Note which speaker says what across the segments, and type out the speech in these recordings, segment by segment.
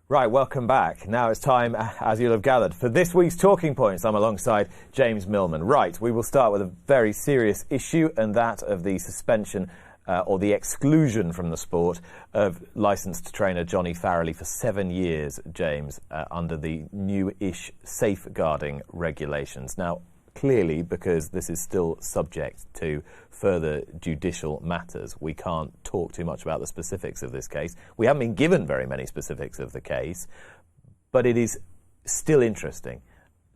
Speaker 1: Right, welcome back. Now it's time, as you'll have gathered, for this week's Talking Points. I'm alongside James Millman. Right, we will start with a very serious issue, and that of the suspension or the exclusion from the sport of licensed trainer Johnny Farrelly for 7 years, James, under the new-ish safeguarding regulations. Now, clearly, because this is still subject to further judicial matters, we can't talk too much about the specifics of this case. We haven't been given very many specifics of the case, but it is still interesting.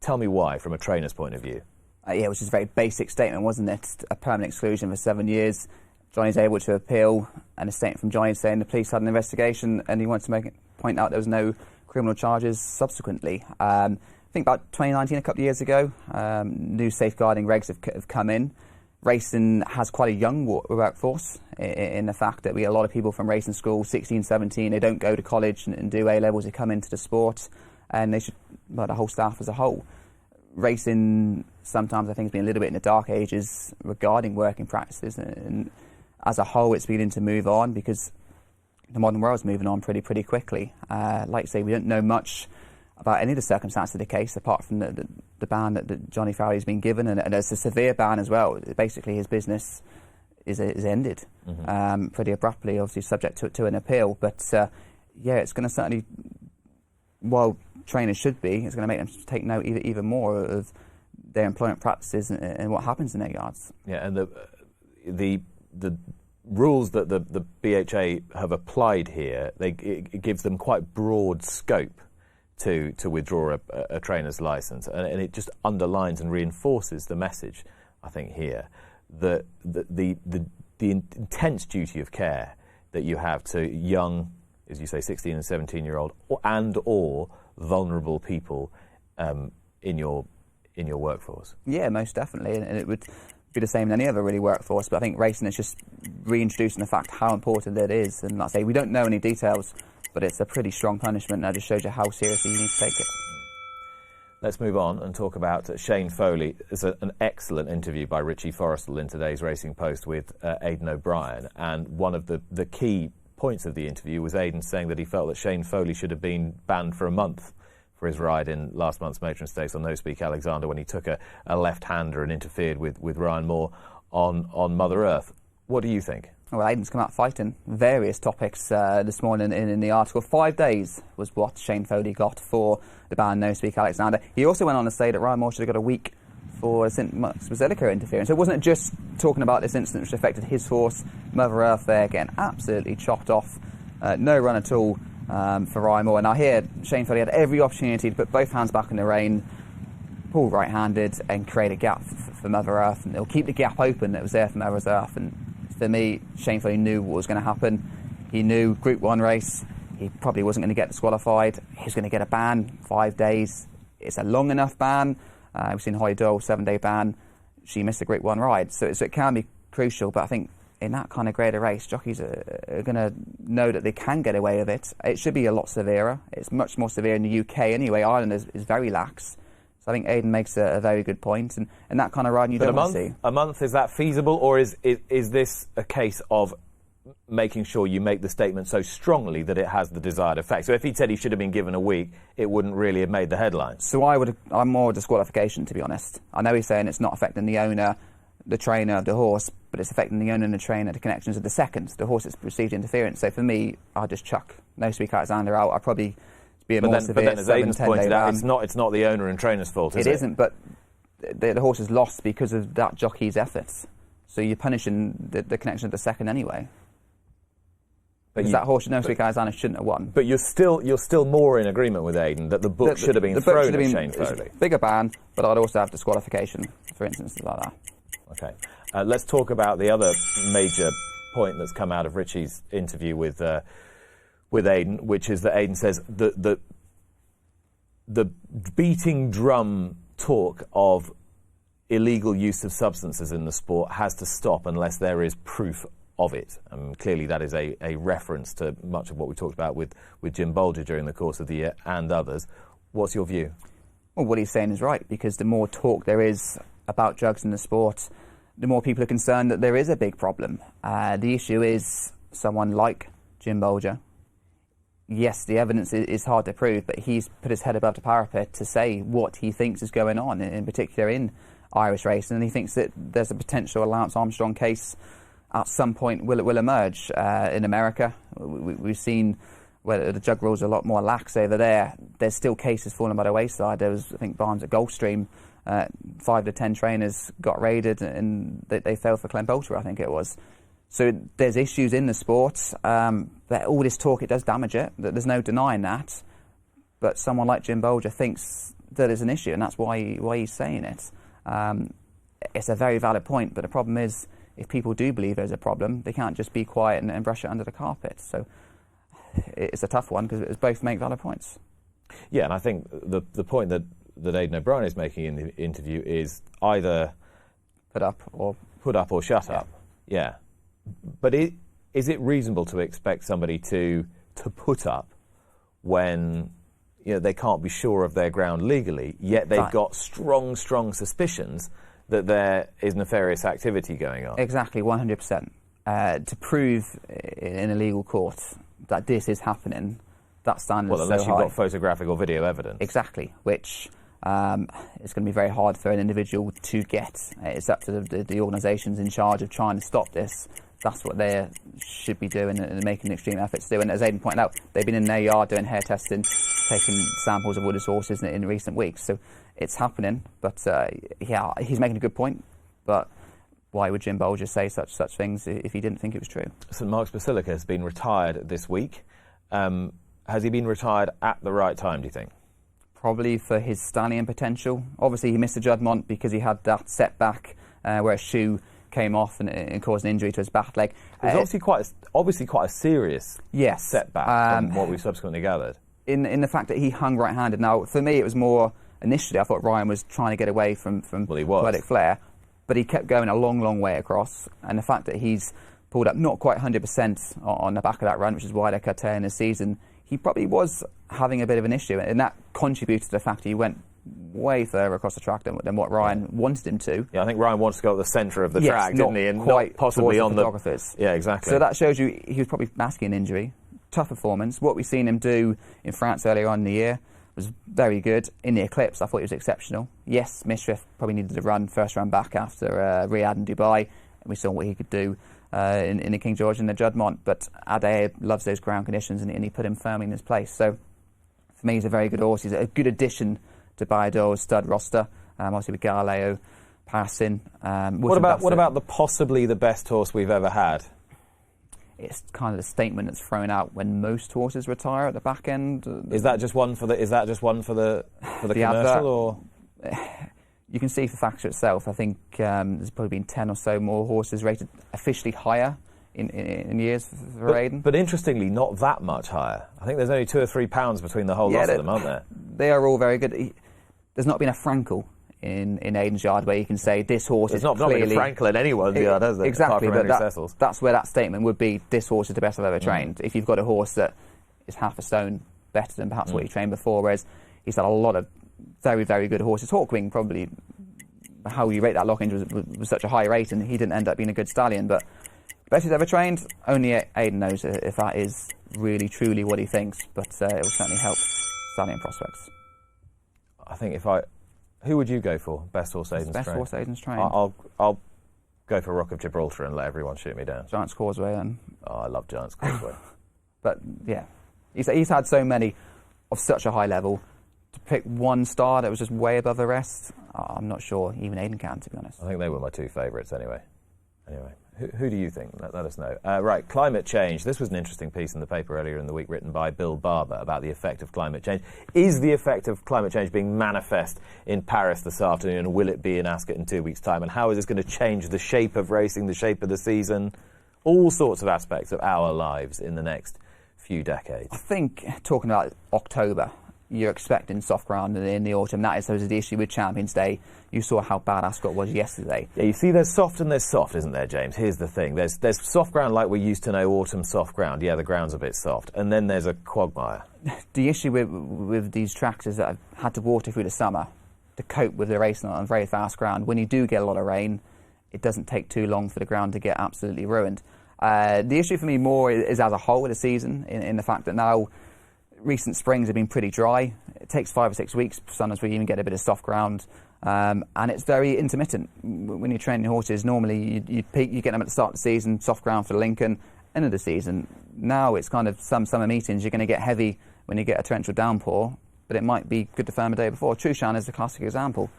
Speaker 1: Tell me why, from a trainer's point of view.
Speaker 2: Yeah, which is a very basic statement, wasn't it? A permanent exclusion for 7 years. Johnny's able to appeal, and a statement from Johnny saying the police had an investigation and he wanted to point out there was no criminal charges subsequently. I think about 2019, a couple of years ago, new safeguarding regs have come in. Racing has quite a young workforce in the fact that we get a lot of people from racing school, 16, 17, they don't go to college and do A-levels, they come into the sport, and they should, well, the whole staff as a whole. Racing sometimes I think has been a little bit in the dark ages regarding working practices, and as a whole it's beginning to move on because the modern world's moving on pretty quickly. Like I say, we don't know much about any of the circumstances of the case, apart from the ban that Johnny Farrelly's been given, and it's a severe ban as well. Basically, his business is ended pretty abruptly, obviously subject to an appeal. But yeah, it's going to certainly, while trainers should be, it's going to make them take note even more of their employment practices and what happens in their yards.
Speaker 1: Yeah, and the rules that the BHA have applied here, it gives them quite broad scope to withdraw a trainer's licence, and it just underlines and reinforces the message, I think, here, that the intense duty of care that you have to young, as you say, 16 and 17-year-old or vulnerable people in your workforce. Yeah,
Speaker 2: most definitely, and it would be the same in any other really workforce, but I think racing is just reintroducing the fact how important it is, and like I say, we don't know any details, but it's a pretty strong punishment, and that just shows you how seriously you need to take it.
Speaker 1: Let's move on and talk about Shane Foley. There's an excellent interview by Richie Forrestal in today's Racing Post with Aidan O'Brien, and one of the key points of the interview was Aidan saying that he felt that Shane Foley should have been banned for a month for his ride in last month's Matron Stakes on No Speak Alexander when he took a left-hander and interfered with Ryan Moore on Mother Earth. What do you think?
Speaker 2: Well, Aidan's come out fighting various topics this morning in the article. 5 days was what Shane Foley got for the ban No Speak Alexander. He also went on to say that Ryan Moore should have got a week for St Mark's Basilica interference. So it wasn't just talking about this incident which affected his horse, Mother Earth, there getting absolutely chopped off. No run at all for Ryan Moore. Now here, Shane Foley had every opportunity to put both hands back in the rein, pull right-handed and create a gap for Mother Earth, and it'll keep the gap open that was there for Mother Earth. And for me, Shane Foley knew what was going to happen. He knew Group 1 race, he probably wasn't going to get disqualified. He was going to get a ban, 5 days. It's a long enough ban. We've seen Holly Doyle, 7-day ban. She missed a Group 1 ride. So it can be crucial, but I think in that kind of grade of race, jockeys are going to know that they can get away with it. It should be a lot severer. It's much more severe in the UK anyway. Ireland is very lax. So I think Aidan makes a very good point, and that kind of riding you don't want to see.
Speaker 1: A month, is that feasible, or is this a case of making sure you make the statement so strongly that it has the desired effect? So if he said he should have been given a week, it wouldn't really have made the headlines.
Speaker 2: So I'm more disqualification, to be honest. I know he's saying it's not affecting the owner, the trainer of the horse, but it's affecting the owner and the trainer, the connections of the seconds, the horse that's received interference. So for me, I'll just chuck No Speak Alexander out. I'll probably be a more severe 7-10 day ban. But then, as Aidan's pointed out,
Speaker 1: it's not the owner and trainer's fault, is it?
Speaker 2: It isn't, but the horse is lost because of that jockey's efforts. So you're punishing the connection of the second anyway. Because that horse, No Speak Alexander, shouldn't have won.
Speaker 1: But you're still more in agreement with Aidan that the book should have been thrown at Shane Foley.
Speaker 2: Bigger ban, but I'd also have disqualification for instances like that.
Speaker 1: Okay. Let's talk about the other major point that's come out of Richie's interview with Aidan, which is that Aidan says the beating drum talk of illegal use of substances in the sport has to stop unless there is proof of it. Clearly that is a reference to much of what we talked about with Jim Bolger during the course of the year and others. What's your view?
Speaker 2: Well, what he's saying is right, because the more talk there is about drugs in the sport, the more people are concerned that there is a big problem. The issue is someone like Jim Bolger yes, the evidence is hard to prove, but he's put his head above the parapet to say what he thinks is going on, in particular in Irish racing, and he thinks that there's a potential Lance Armstrong case at some point will emerge in America. We've seen where the jug rules are a lot more lax over there. There's still cases falling by the wayside. There was, I think, Barnes at Gulfstream, 5 to 10 trainers got raided and they failed for Clem Bolter, I think it was. So there's issues in the sport. That all this talk, it does damage it. There's no denying that. But someone like Jim Bolger thinks that is an issue, and that's why he's saying it. It's a very valid point, but the problem is, if people do believe there's a problem, they can't just be quiet and brush it under the carpet. So it's a tough one, because both make valid points.
Speaker 1: Yeah, and I think the point that Aidan O'Brien is making in the interview is either
Speaker 2: put up or
Speaker 1: shut up. Yeah. But is it reasonable to expect somebody to put up when they can't be sure of their ground legally, yet they've got strong suspicions that there is nefarious activity going on?
Speaker 2: Exactly, 100%. To prove in a legal court that this is happening, that standard is so high.
Speaker 1: Unless you've got photographic or video evidence.
Speaker 2: Exactly, which it's going to be very hard for an individual to get. It's up to the organisations in charge of trying to stop this. That's what they should be doing and making extreme efforts to do. And as Aidan pointed out, they've been in their yard doing hair testing, taking samples of all his horses in recent weeks. So it's happening. But yeah, he's making a good point. But why would Jim Bolger say such things if he didn't think it was true?
Speaker 1: St Mark's Basilica has been retired this week. Has he been retired at the right time, do you think?
Speaker 2: Probably for his stallion potential. Obviously, he missed the Juddmonte because he had that setback where a shoe came off and caused an injury to his back leg.
Speaker 1: It was obviously quite a serious setback from what we subsequently gathered.
Speaker 2: In the fact that he hung right-handed. Now, for me, it was more, initially, I thought Ryan was trying to get away from Poetic Flair, but he kept going a long way across, and the fact that he's pulled up not quite 100% on the back of that run, which is why they curtailed his season, he probably was having a bit of an issue, and that contributed to the fact he went way further across the track than what Ryan wanted him to.
Speaker 1: Yeah, I think Ryan wanted to go at the centre of the track, didn't he? And
Speaker 2: quite
Speaker 1: not possibly on the
Speaker 2: photographers.
Speaker 1: Yeah, exactly.
Speaker 2: So that shows you he was probably masking an injury. Tough performance. What we've seen him do in France earlier on in the year was very good. In the Eclipse, I thought he was exceptional. Yes, Mishriff probably needed to run first run back after Riyadh and Dubai, and we saw what he could do in the King George and the Juddmonte. But Adair loves those ground conditions, and he put him firmly in his place. So for me, he's a very good horse. He's a good addition to Bayador's stud roster, obviously with Galileo, Parson.
Speaker 1: What about possibly the best horse we've ever had?
Speaker 2: It's kind of the statement that's thrown out when most horses retire at the back end.
Speaker 1: Is that just one for the commercial,
Speaker 2: advert,
Speaker 1: or?
Speaker 2: You can see for Factor itself. I think there's probably been 10 or so more horses rated officially higher in years for Aidan.
Speaker 1: But interestingly, not that much higher. I think there's only £2 or £3 between the whole lot of them, aren't there?
Speaker 2: They are all very good. There's not been a Frankel in Aidan's yard where you can say this horse is clearly...
Speaker 1: There's not been a Frankel in anyone's yard, has there?
Speaker 2: Exactly, but that's where that statement would be, this horse is the best I've ever trained. If you've got a horse that is half a stone better than perhaps what you trained before, whereas he's had a lot of very, very good horses. Hawkwing, probably, how you rate that Locking's was such a high rate, and he didn't end up being a good stallion, but best he's ever trained, only Aidan knows if that is really, truly what he thinks, but it will certainly help stallion prospects.
Speaker 1: I think who would you go for? Best horse Aidan's trained?
Speaker 2: Best horse Aidan's trained.
Speaker 1: I'll go for Rock of Gibraltar and let everyone shoot me down.
Speaker 2: Giant's Causeway then.
Speaker 1: Oh, I love Giant's Causeway.
Speaker 2: But yeah, he's had so many of such a high level. To pick one star that was just way above the rest, I'm not sure even Aidan can, to be honest.
Speaker 1: I think they were my two favourites anyway. Who do you think? Let us know. Right, climate change. This was an interesting piece in the paper earlier in the week written by Bill Barber about the effect of climate change. Is the effect of climate change being manifest in Paris this afternoon, and will it be in Ascot in 2 weeks' time? And how is this going to change the shape of racing, the shape of the season, all sorts of aspects of our lives in the next few decades?
Speaker 2: I think, talking about October, you're expecting soft ground in the autumn. That is the issue with Champions Day. You saw how bad Ascot was yesterday.
Speaker 1: Yeah, you see there's soft and there's soft, isn't there, James? Here's the thing. There's soft ground like we used to know autumn soft ground. Yeah, the ground's a bit soft. And then there's a quagmire.
Speaker 2: The issue with these tracks is that I've had to water through the summer to cope with the racing on very fast ground. When you do get a lot of rain, it doesn't take too long for the ground to get absolutely ruined. The issue for me more is as a whole of the season, in the fact that now recent springs have been pretty dry. It takes 5 or 6 weeks, sometimes we even get a bit of soft ground, and it's very intermittent. When you're training horses, normally you peak, you get them at the start of the season, soft ground for Lincoln, end of the season. Now it's kind of some summer meetings, you're going to get heavy when you get a torrential downpour, but it might be good to firm a day before. Trushan is the classic example.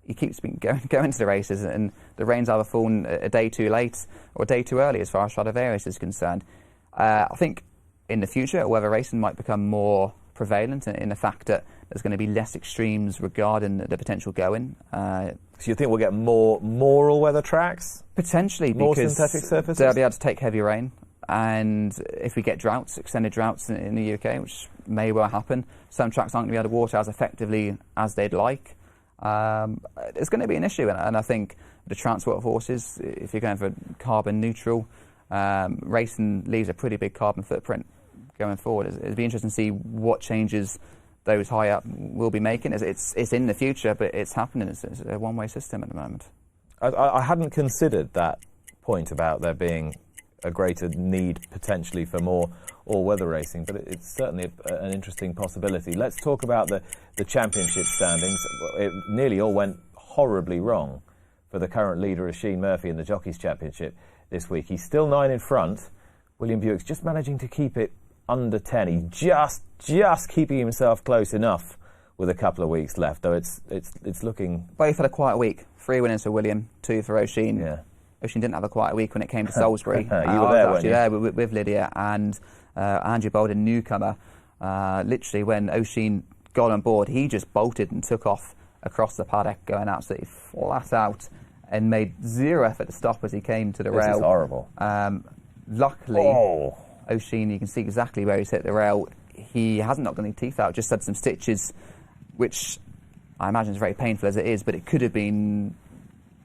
Speaker 2: He keeps going to the races, and the rain's either fallen a day too late or a day too early as far as Shadwell is concerned. I think in the future, weather racing might become more prevalent in the fact that there's going to be less extremes regarding the potential going.
Speaker 1: So you think we'll get more all-weather tracks?
Speaker 2: Potentially,
Speaker 1: more
Speaker 2: because
Speaker 1: synthetic surfaces?
Speaker 2: They'll be able to take heavy rain, and if we get droughts, extended droughts in the UK, which may well happen, some tracks aren't going to be able to water as effectively as they'd like. It's going to be an issue, and I think the transport of horses, if you're going for carbon neutral, racing leaves a pretty big carbon footprint going forward. It'd be interesting to see what changes those high up will be making. It's in the future, but it's happening. It's a one-way system at the moment.
Speaker 1: I hadn't considered that point about there being a greater need potentially for more all-weather racing, but it's certainly an interesting possibility. Let's talk about the championship standings. It nearly all went horribly wrong for the current leader, Oisin Murphy, in the Jockeys Championship this week. He's still 9 in front. William Buick's just managing to keep it under 10. He's just keeping himself close enough with a couple of weeks left, though it's looking...
Speaker 2: Both had a quiet week. 3 winners for William, 2 for Oisin.
Speaker 1: Yeah.
Speaker 2: Oisin didn't have a quiet week when it came to Salisbury.
Speaker 1: You were there,
Speaker 2: I was actually
Speaker 1: weren't
Speaker 2: there with Lydia and Andrew Bolden, newcomer. Literally, when Oisin got on board, he just bolted and took off across the paddock, going absolutely flat out, and made zero effort to stop as he came to the rail.
Speaker 1: This is horrible.
Speaker 2: Luckily, Oisin, you can see exactly where he's hit the rail. He hasn't knocked any teeth out, just had some stitches, which I imagine is very painful as it is, but it could have been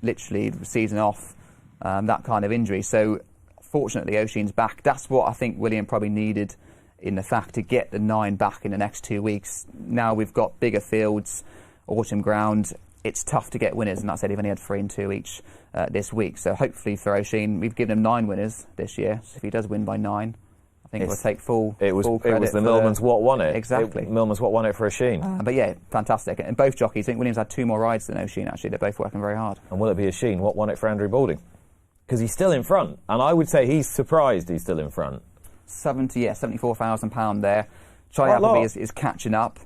Speaker 2: literally the season off, that kind of injury. So fortunately, Oisin's back. That's what I think William probably needed in the fact to get the 9 back in the next 2 weeks. Now we've got bigger fields, autumn ground. It's tough to get winners, and that's it. He's only had 3 and 2 each this week. So hopefully for Oisin, we've given him 9 winners this year. So if he does win by 9, I think we'll take full credit.
Speaker 1: It was the Millman's what won it.
Speaker 2: Exactly.
Speaker 1: Millman's what won it for Oisin.
Speaker 2: But yeah, fantastic. And both jockeys, I think William's had 2 more rides than Oisin, actually. They're both working very hard.
Speaker 1: And will it be Oisin what won it for Andrew Balding? Because he's still in front, and I would say he's surprised he's still in front.
Speaker 2: £74,000 there. Charlie Appleby is catching up.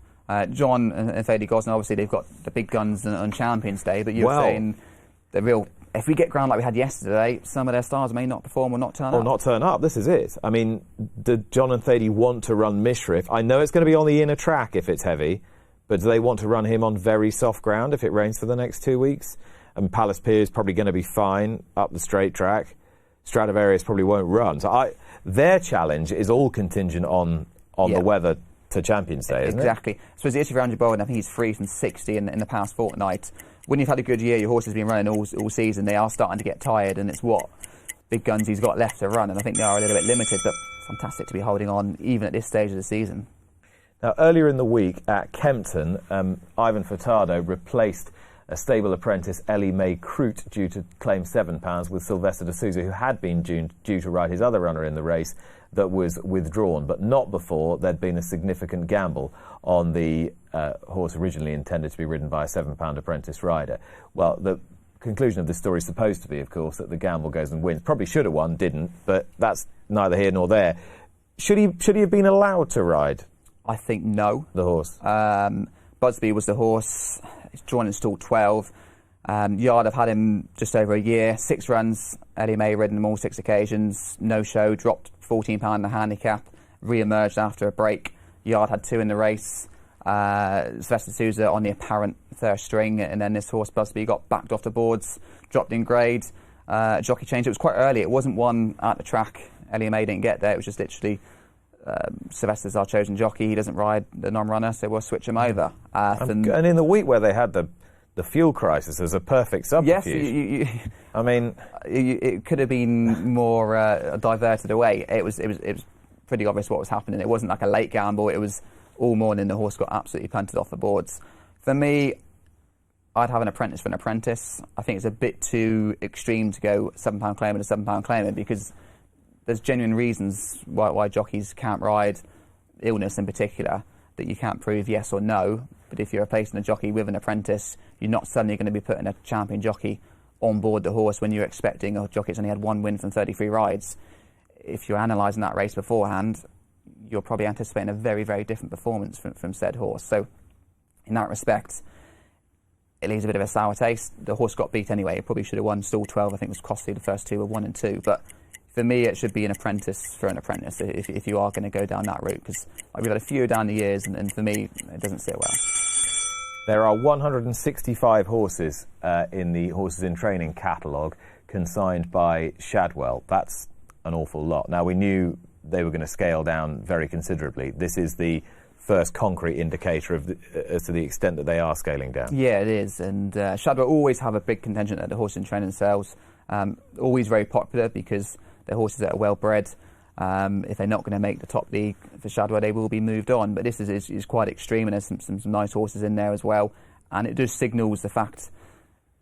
Speaker 2: John and Foley Gosden, obviously they've got the big guns on Champions Day, but you're saying the real... If we get ground like we had yesterday, some of their stars may not perform or not turn up.
Speaker 1: Or not turn up, this is it. I mean, did John and Thady want to run Mishriff? I know it's going to be on the inner track if it's heavy, but do they want to run him on very soft ground if it rains for the next 2 weeks? And Palace Pier is probably going to be fine up the straight track. Stradivarius probably won't run. So their challenge is all contingent on the weather to Champions Day, isn't it?
Speaker 2: Exactly. So the issue for Andrew Bowen, I think he's 3 from 60 in the past fortnight. When you've had a good year, your horse has been running all season, they are starting to get tired, and it's what big guns he's got left to run, and I think they are a little bit limited, but fantastic to be holding on even at this stage of the season.
Speaker 1: Now, earlier in the week at Kempton, Ivan Furtado replaced a stable apprentice, Ellie Mae Crute, due to claim £7, with Sylvester de Souza, who had been due to ride his other runner in the race, that was withdrawn, but not before there'd been a significant gamble on the horse originally intended to be ridden by a £7 apprentice rider. Well, the conclusion of this story is supposed to be, of course, that the gamble goes and wins. Probably should have won, didn't, but that's neither here nor there. Should he have been allowed to ride?
Speaker 2: I think no.
Speaker 1: The horse?
Speaker 2: Busby was the horse. He's drawn in stall 12. Yard have had him just over a year. 6 runs. Ellie Mae ridden them all 6 occasions. No show. Dropped £14 in the handicap. Re-emerged after a break. Yard had 2 in the race. Sylvester Souza on the apparent 3rd string, and then this horse Busby got backed off the boards, dropped in grade. Jockey changed. It was quite early. It wasn't one at the track. Ellie Mae didn't get there. It was just literally Sylvester's our chosen jockey. He doesn't ride the non-runner, so we'll switch him over.
Speaker 1: And in the week where they had the fuel crisis, as a perfect subterfuge.
Speaker 2: Yes,
Speaker 1: I mean,
Speaker 2: it could have been more diverted away. It was pretty obvious what was happening. It wasn't like a late gamble. It was all morning. The horse got absolutely punted off the boards. For me, I'd have an apprentice for an apprentice. I think it's a bit too extreme to go £7 claimant to £7 claimant, because there's genuine reasons why jockeys can't ride illness in particular that you can't prove yes or no. But if you're replacing a jockey with an apprentice, you're not suddenly going to be putting a champion jockey on board the horse when you're expecting a jockey's only had 1 win from 33 rides. If you're analysing that race beforehand, you're probably anticipating a very, very different performance from said horse. So in that respect, it leaves a bit of a sour taste. The horse got beat anyway. It probably should have won. Stall 12, I think, was costly. The first two were 1 and 2. But for me, it should be an apprentice for an apprentice if you are going to go down that route, because we've had a few down the years, and for me, it doesn't sit well.
Speaker 1: There are 165 horses in the Horses in Training catalogue consigned by Shadwell. That's an awful lot. Now, we knew they were going to scale down very considerably. This is the first concrete indicator of as to the extent that they are scaling down.
Speaker 2: Yeah, it is. And Shadwell always have a big contingent at the Horses in Training sales. Always very popular because they're horses that are well bred. If they're not going to make the top league for Shadwell, they will be moved on. But this is quite extreme, and there's some nice horses in there as well. And it just signals the fact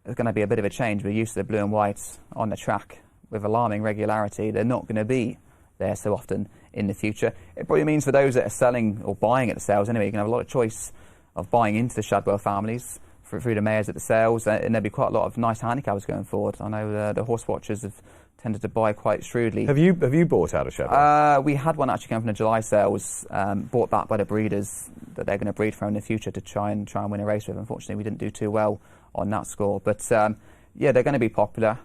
Speaker 2: there's going to be a bit of a change. We're used to the blue and whites on the track with alarming regularity. They're not going to be there so often in the future. It probably means for those that are selling or buying at the sales anyway, you can have a lot of choice of buying into the Shadwell families through the mares at the sales, and there'll be quite a lot of nice handicaps going forward. I know the horse watchers have tended to buy quite shrewdly.
Speaker 1: Have you bought out of Shadwell?
Speaker 2: We had one actually come from the July sales, bought back by the breeders that they're going to breed from in the future to try and win a race with. Unfortunately, we didn't do too well on that score. But yeah, they're going to be popular.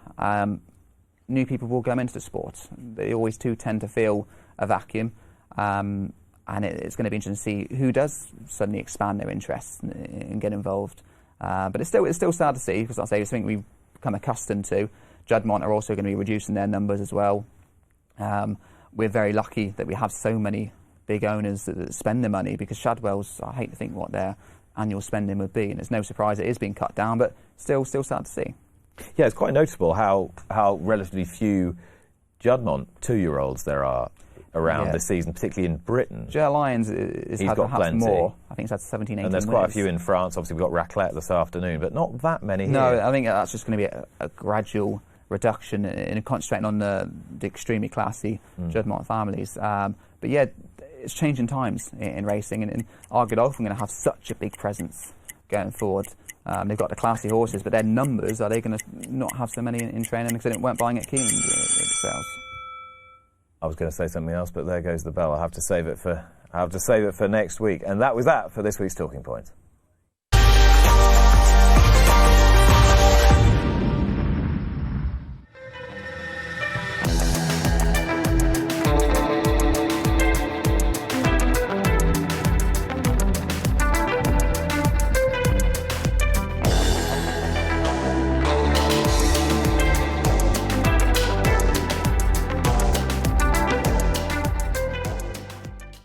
Speaker 2: New people will come into the sport. They always do tend to feel a vacuum. And it's going to be interesting to see who does suddenly expand their interests and get involved. But it's still sad to see, because like I say, it's something we've become accustomed to. Juddmonte are also going to be reducing their numbers as well. We're very lucky that we have so many big owners that spend the money, because Shadwell's, I hate to think what their annual spending would be, and it's no surprise it is being cut down, but still sad to see.
Speaker 1: Yeah, it's quite noticeable how relatively few Juddmonte 2-year-olds there are around this season, particularly in Britain.
Speaker 2: Ger Lyons has had perhaps plenty. More. I think he's had 17, 18
Speaker 1: And there's
Speaker 2: winners.
Speaker 1: quite a few in France. Obviously, we've got Raclette this afternoon, but not that many here.
Speaker 2: No, I think that's just going to be a gradual reduction in concentrating on the extremely classy Juddmonte families. But yeah, it's changing times in racing, and Argo Dolphin are going to have such a big presence going forward. They've got the classy horses, but their numbers, are they going to not have so many in training because they weren't buying at Keeneland themselves?
Speaker 1: I was going to say something else, but there goes the bell. I'll have to save it for next week. And that was that for this week's Talking Points.